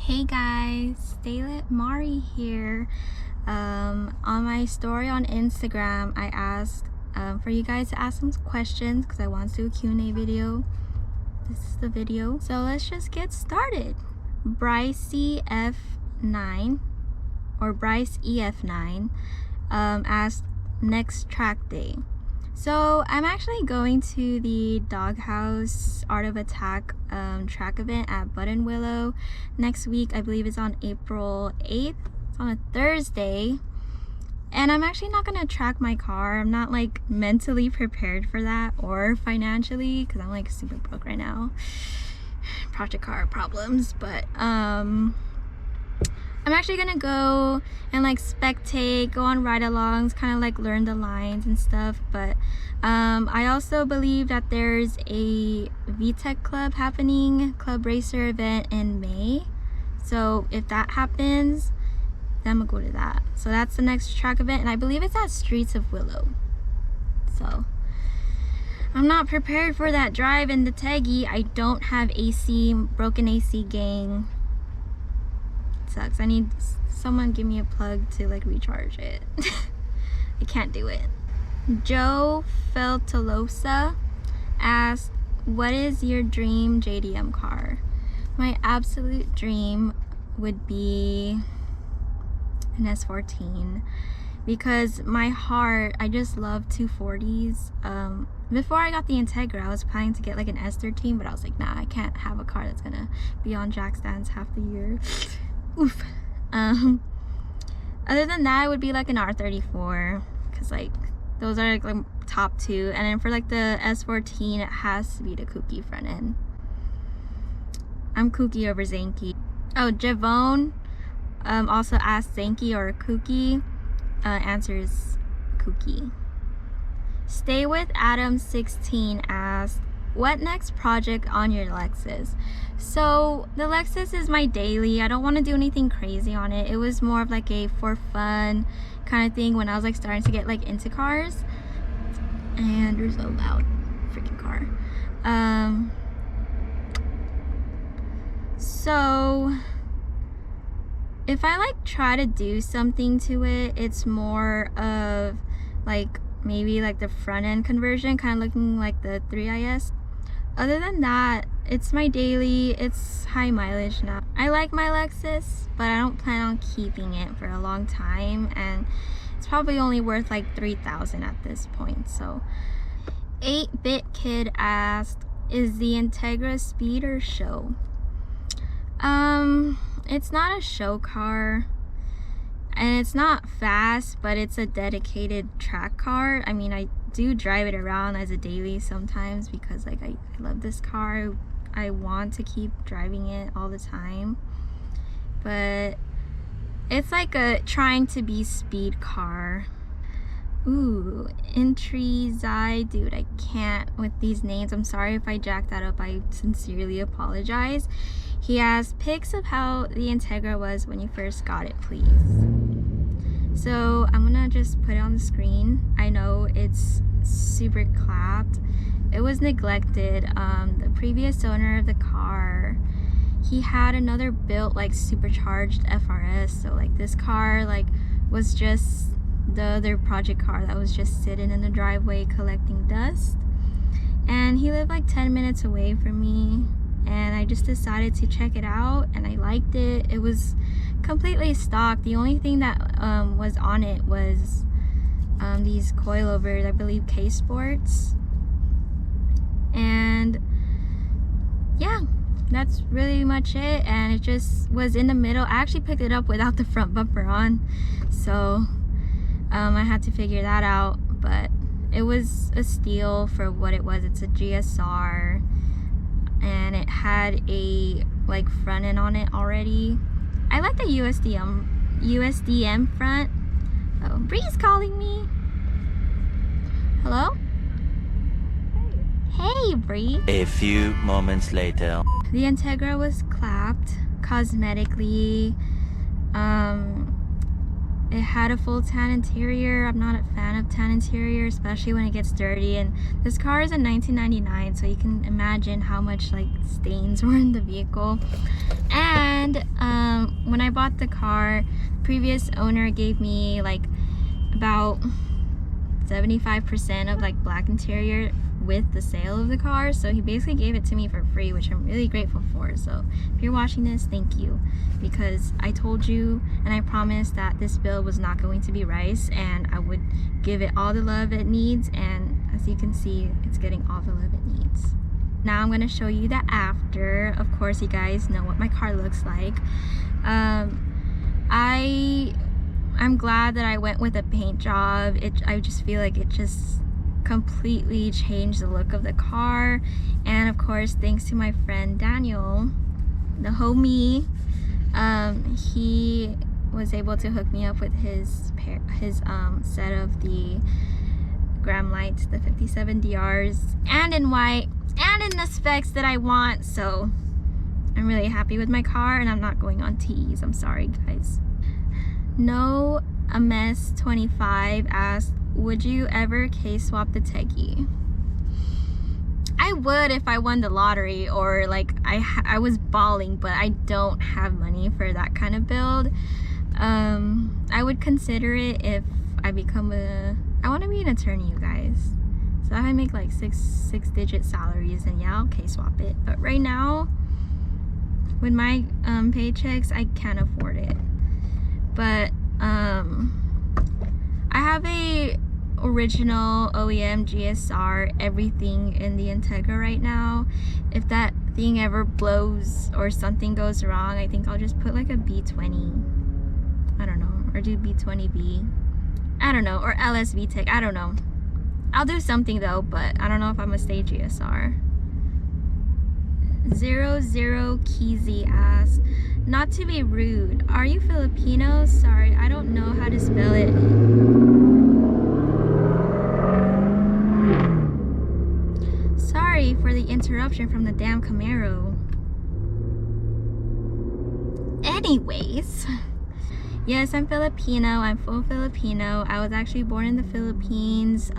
Hey guys, staylitmari here. On my story on Instagram, I asked for you guys to ask some questions because I want to do a Q&A video. This is the video. So let's just get started. Bryce EF9 or Bryce EF9 asked next track day. So I'm actually going to the Doghouse Art of Attack track event at Button Willow next week. I believe it's on April 8th. It's on a Thursday. And I'm actually not going to track my car. I'm not like mentally prepared for that or financially because I'm like super broke right now. Project car problems. But I'm actually gonna go and like spectate, go on ride-alongs, kind of like learn the lines and stuff. But I also believe that there's a VTech club happening, club racer event in May. So if that happens, then I'm gonna go to that. So that's the next track event, and I believe it's at Streets of Willow. So I'm not prepared for that drive in the Teggy. I don't have AC, broken AC gang. Sucks. I need someone give me a plug to like recharge it. I can't do it. Joe Feltolosa asked, what is your dream JDM car? My absolute dream would be an S14 because my heart, I just love 240s. Before I got the Integra, I was planning to get like an S13, but I was like, nah, I can't have a car that's gonna be on jack stands half the year. Oof. Other than that, it would be like an R34 because like those are like top two, and then for like the S14 it has to be the kooky front end. I'm kooky over Zanky. Oh, Javone also asked Zanky or kooky. Answers kooky. Stay with Adam 16 asked, what next project on your Lexus? So the Lexus is my daily. I don't want to do anything crazy on it. It was more of like a for fun kind of thing when I was like starting to get like into cars. And there's a loud freaking car. So if I like try to do something to it, it's more of like maybe like the front end conversion, kind of looking like the 3IS. Other than that, it's my daily. It's high mileage now. I like my Lexus, but I don't plan on keeping it for a long time, and it's probably only worth like $3,000 at this point. So 8-bit kid asked, is the Integra speed or show? It's not a show car, and it's not fast, but it's a dedicated track car. I mean, I do drive it around as a daily sometimes because like I love this car. I want to keep driving it all the time, but it's like a trying to be speed car. Ooh, Intrizai, dude, I can't with these names. I'm sorry if I jacked that up. I sincerely apologize. He asked pics of how the Integra was when you first got it, please. So I'm gonna just put it on the screen. I know it's super clapped. It was neglected. The previous owner of the car, he had another built like supercharged FRS. So like this car like was just the other project car that was just sitting in the driveway collecting dust. And he lived like 10 minutes away from me. And I just decided to check it out, and I liked it. It was completely stock. The only thing that was on it was these coilovers, I believe K Sports. And yeah, that's really much it. And it just was in the middle. I actually picked it up without the front bumper on, so I had to figure that out. But it was a steal for what it was. It's a GSR, and it had a like front end on it already. I like the USDM front. Oh, Bree's calling me. Hello? Hey, Bree. A few moments later. The Integra was clapped cosmetically. It had a full tan interior. I'm not a fan of tan interior, especially when it gets dirty. And this car is a 1999, so you can imagine how much like stains were in the vehicle. And And when I bought the car, previous owner gave me like about 75% of like black interior with the sale of the car, so he basically gave it to me for free, which I'm really grateful for. So if you're watching this, thank you, because I told you and I promised that this build was not going to be rice and I would give it all the love it needs, and as you can see, it's getting all the love it needs. Now I'm going to show you the after. Of course, you guys know what my car looks like. I'm glad that I went with a paint job. I just feel like it just completely changed the look of the car. And of course, thanks to my friend Daniel, the homie, he was able to hook me up with his set of the gram lights, the 57 DRs, and in white and in the specs that I want. So I'm really happy with my car, and I'm not going on tease. I'm sorry, guys. No Ames 25 asked, would you ever case swap the Techie? I would if I won the lottery, or like I was balling, but I don't have money for that kind of build. I would consider it if I become I want to be an attorney, you guys. So if I make like six-digit salaries, and yeah, I'll case swap it. But right now, with my paychecks, I can't afford it. But I have a original OEM GSR everything in the Integra right now. If that thing ever blows or something goes wrong, I think I'll just put like a B20, I don't know, or do B20B, I don't know, or LS VTEC, I don't know. I'll do something though, but I don't know if I'm gonna stay GSR. 00 Keezy asks, not to be rude, are you Filipino? Sorry, I don't know how to spell it. Sorry for the interruption from the damn Camaro. Anyways, yes, I'm Filipino. I'm full Filipino. I was actually born in the Philippines.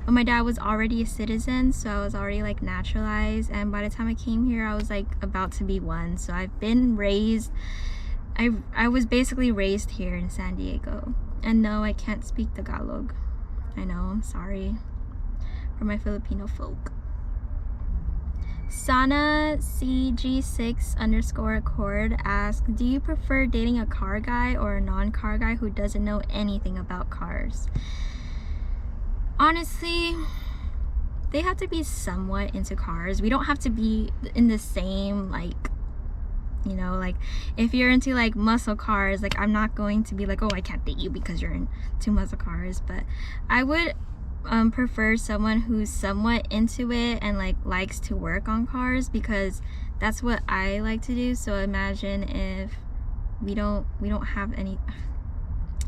But my dad was already a citizen, so I was already like naturalized, and by the time I came here I was like about to be one. So I've been raised, I was basically raised here in San Diego. And no, I can't speak Tagalog. I know, I'm sorry for my Filipino folk. Sana CG6_accord asked, do you prefer dating a car guy or a non-car guy who doesn't know anything about cars? Honestly, they have to be somewhat into cars. We don't have to be in the same, like, you know, like if you're into like muscle cars, like I'm not going to be like, oh, I can't date you because you're into muscle cars. But I would prefer someone who's somewhat into it and like likes to work on cars, because that's what I like to do. So imagine if we don't have any.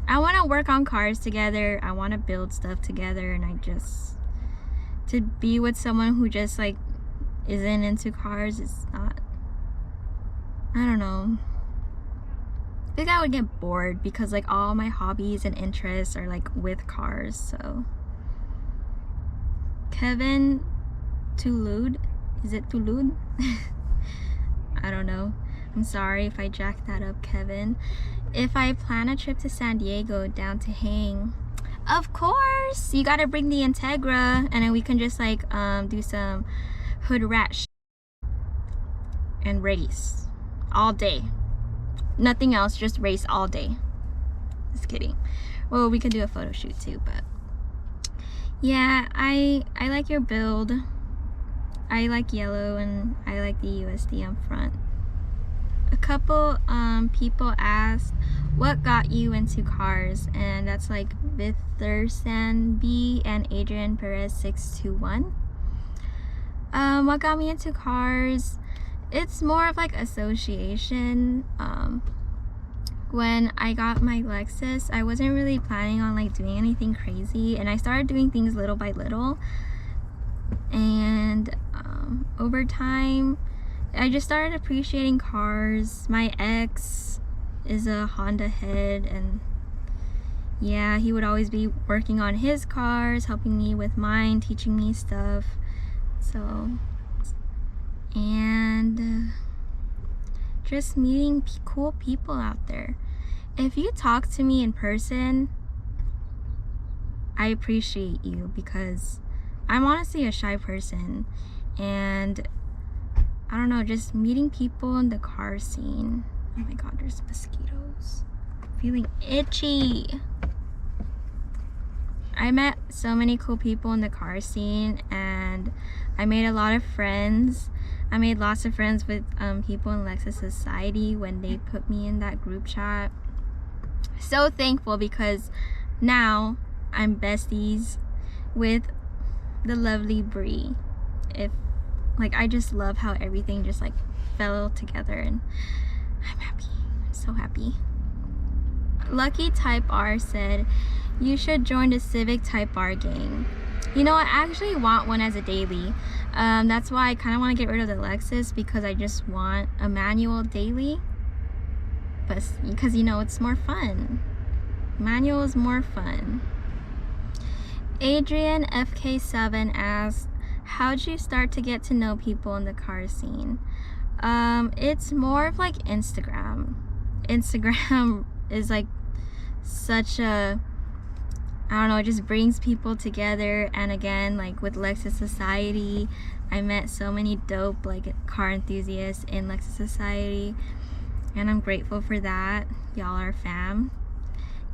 I want to work on cars together. I want to build stuff together, and to be with someone who just like isn't into cars, it's not, I don't know. I think I would get bored because like all my hobbies and interests are like with cars. So Kevin Tulud, is it Tulud? I don't know. I'm sorry if I jacked that up, Kevin. If I plan a trip to San Diego down to hang, of course, you gotta bring the Integra, and then we can just like do some hood rat and race all day. Nothing else, just race all day. Just kidding. Well, we can do a photo shoot too, but yeah, I like your build. I like yellow, and I like the USD on front. A couple people asked, what got you into cars? And that's like Vithersan B and Adrian Perez 621. What got me into cars? It's more of like association. When I got my Lexus, I wasn't really planning on like doing anything crazy, and I started doing things little by little, and over time I just started appreciating cars. My ex is a Honda head, and yeah, he would always be working on his cars, helping me with mine, teaching me stuff. So, and just meeting cool people out there. If you talk to me in person, I appreciate you, because I'm honestly a shy person, and I don't know, just meeting people in the car scene. Oh my god, there's mosquitoes. Feeling itchy. I met so many cool people in the car scene, and I made a lot of friends. I made lots of friends with people in Lexus Society when they put me in that group chat. So thankful, because now I'm besties with the lovely Bree. I just love how everything just like fell together, and I'm happy. I'm so happy. Lucky Type R said, you should join the Civic Type R gang. You know, I actually want one as a daily. That's why I kind of want to get rid of the Lexus, because I just want a manual daily. But because, you know, it's more fun. Manual is more fun. Adrian FK7 asked, how'd you start to get to know people in the car scene? It's more of like Instagram. Instagram is like such a, I don't know, it just brings people together. And again, like with Lexus Society, I met so many dope like car enthusiasts in Lexus Society, and I'm grateful for that. Y'all are fam.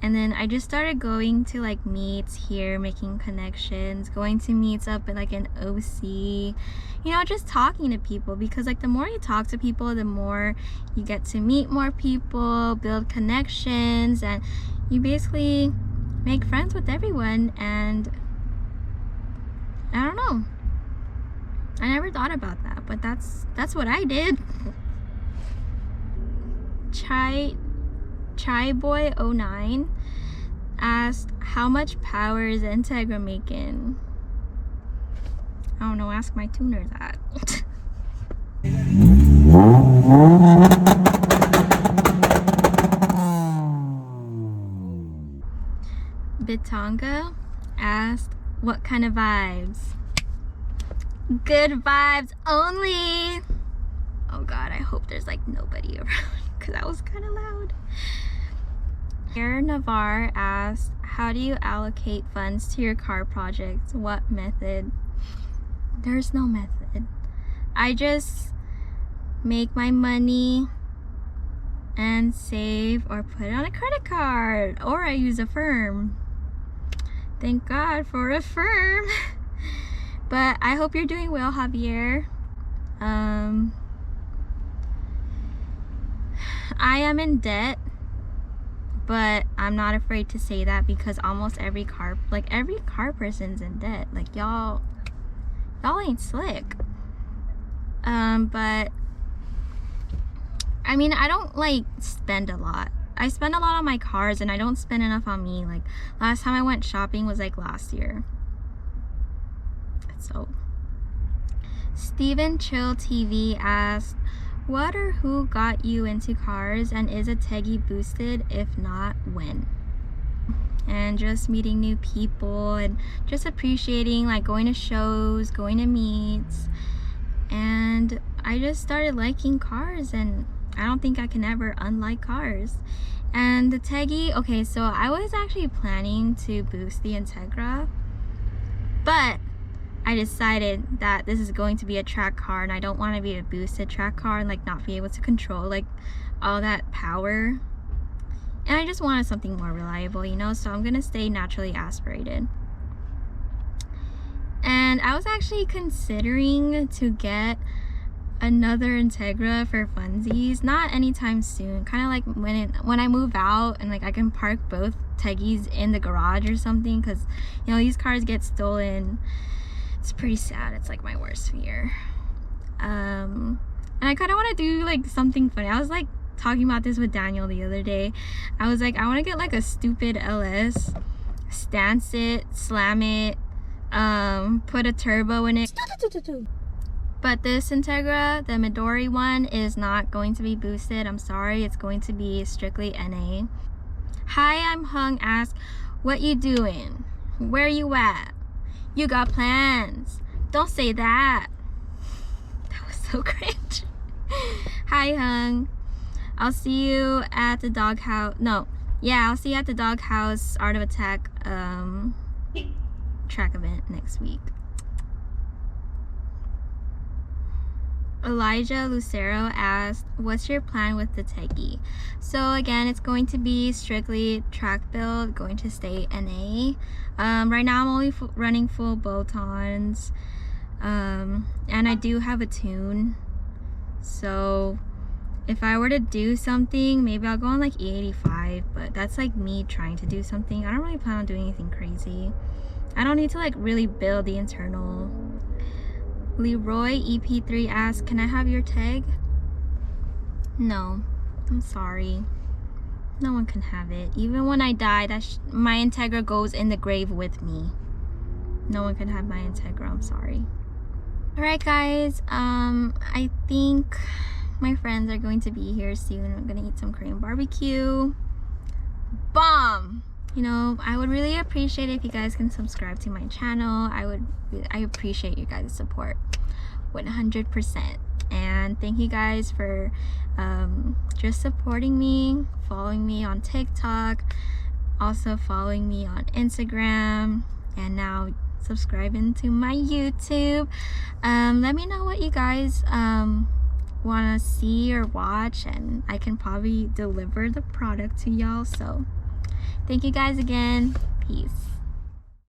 And then I just started going to like meets here, making connections, going to meets up at like an OC, you know, just talking to people, because like the more you talk to people, the more you get to meet more people, build connections, and you basically make friends with everyone. And I don't know, I never thought about that, but that's what I did. Chai Boy 09 asked, how much power is Integra making? I don't know, ask my tuner that. Bitanga asked, what kind of vibes? Good vibes only. Oh god, I hope there's like nobody around, because that was kind of loud. Air Navarre asked, how do you allocate funds to your car projects? What method? There's no method. I just make my money and save, or put it on a credit card, or I use a firm. Thank God for a firm. But I hope you're doing well, Javier. I am in debt, but I'm not afraid to say that, because almost every car person's in debt. Like y'all ain't slick. But I mean, I don't like spend a lot. I spend a lot on my cars, and I don't spend enough on me. Like last time I went shopping was like last year. So Steven Chill TV asked, what or who got you into cars, and is a Teggy boosted? If not, when? And just meeting new people, and just appreciating like going to shows, going to meets, and I just started liking cars, and I don't think I can ever unlike cars. And the Teggy, okay, so I was actually planning to boost the Integra, but I decided that this is going to be a track car, and I don't want to be a boosted track car and like not be able to control like all that power. And I just wanted something more reliable, you know, so I'm gonna stay naturally aspirated. And I was actually considering to get another Integra for funsies, not anytime soon, kind of like when I move out, and like I can park both Teggies in the garage or something, because you know these cars get stolen. It's pretty sad. It's like my worst fear. And I kind of want to do like something funny. I was like talking about this with Daniel the other day. I was like, I want to get like a stupid LS, stance it, slam it, put a turbo in it. But this Integra, the Midori one, is not going to be boosted. I'm sorry, it's going to be strictly NA. Hi, I'm Hung asked, what you doing? Where you at? You got plans. Don't say that. That was so cringe. Hi, Hung. I'll see you at the doghouse. No, yeah, I'll see you at the doghouse Art of Attack track event next week. Elijah Lucero asked, what's your plan with the Teggy? So again, it's going to be strictly track build, going to stay NA. Right now I'm only running full bolt-ons, and I do have a tune. So if I were to do something, maybe I'll go on like E85, but that's like me trying to do something. I don't really plan on doing anything crazy. I don't need to like really build the internal. Leroy EP3 asks, can I have your tag? No, I'm sorry. No one can have it. Even when I die, my Integra goes in the grave with me. No one can have my Integra, I'm sorry. Alright guys, I think my friends are going to be here soon. I'm gonna eat some Korean barbecue. Bomb! You know, I would really appreciate it if you guys can subscribe to my channel. I appreciate you guys' support 100%. And thank you guys for just supporting me, following me on TikTok, also following me on Instagram, and now subscribing to my YouTube. Let me know what you guys want to see or watch, and I can probably deliver the product to y'all. So thank you guys again. Peace.